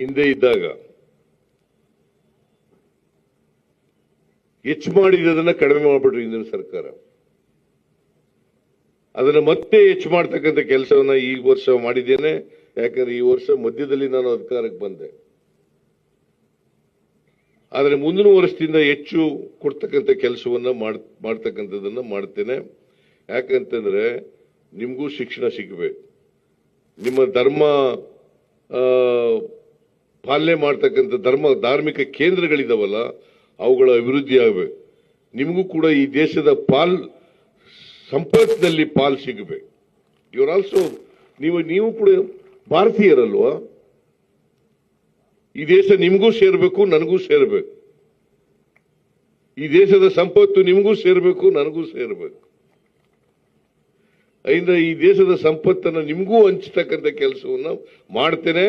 ಹಿಂದೆ ಇದ್ದಾಗ ಹೆಚ್ಚು ಮಾಡಿದ್ದನ್ನ ಕಡಿಮೆ ಮಾಡಿಬಿಟ್ರು ಹಿಂದಿನ ಸರ್ಕಾರ. ಅದನ್ನ ಮತ್ತೆ ಹೆಚ್ಚು ಮಾಡ್ತಕ್ಕಂಥ ಕೆಲಸವನ್ನ ಈ ವರ್ಷ ಮಾಡಿದ್ದೇನೆ. ಯಾಕಂದ್ರೆ ಈ ವರ್ಷ ಮಧ್ಯದಲ್ಲಿ ನಾನು ಅಧಿಕಾರಕ್ಕೆ ಬಂದೆ. ಆದರೆ ಮುಂದಿನ ವರ್ಷದಿಂದ ಹೆಚ್ಚು ಕೊಡ್ತಕ್ಕಂಥ ಕೆಲಸವನ್ನ ಮಾಡ್ತಕ್ಕಂಥದ್ದನ್ನ ಮಾಡ್ತೇನೆ. ಯಾಕಂತಂದ್ರೆ ನಿಮಗೂ ಶಿಕ್ಷಣ ಸಿಗಬೇಕು, ನಿಮ್ಮ ಧರ್ಮ ಪಾಲನೆ ಮಾಡ್ತಕ್ಕಂಥ ಧಾರ್ಮಿಕ ಕೇಂದ್ರಗಳಿದಾವಲ್ಲ ಅವುಗಳ ಅಭಿವೃದ್ಧಿ ಆಗಬೇಕು. ನಿಮಗೂ ಕೂಡ ಈ ದೇಶದ ಸಂಪತ್ತಿನಲ್ಲಿ ಪಾಲ್ ಸಿಗಬೇಕು. ಇವರು ಆಲ್ಸೋ ನೀವು ಕೂಡ ಭಾರತೀಯರಲ್ವಾ? ಈ ದೇಶ ನಿಮಗೂ ಸೇರಬೇಕು, ನನಗೂ ಸೇರಬೇಕು. ಈ ದೇಶದ ಸಂಪತ್ತು ನಿಮಗೂ ಸೇರಬೇಕು, ನನಗೂ ಸೇರಬೇಕು. ಅದರಿಂದ ಈ ದೇಶದ ಸಂಪತ್ತನ್ನು ನಿಮಗೂ ಹಂಚತಕ್ಕಂಥ ಕೆಲಸವನ್ನ ಮಾಡ್ತೇನೆ.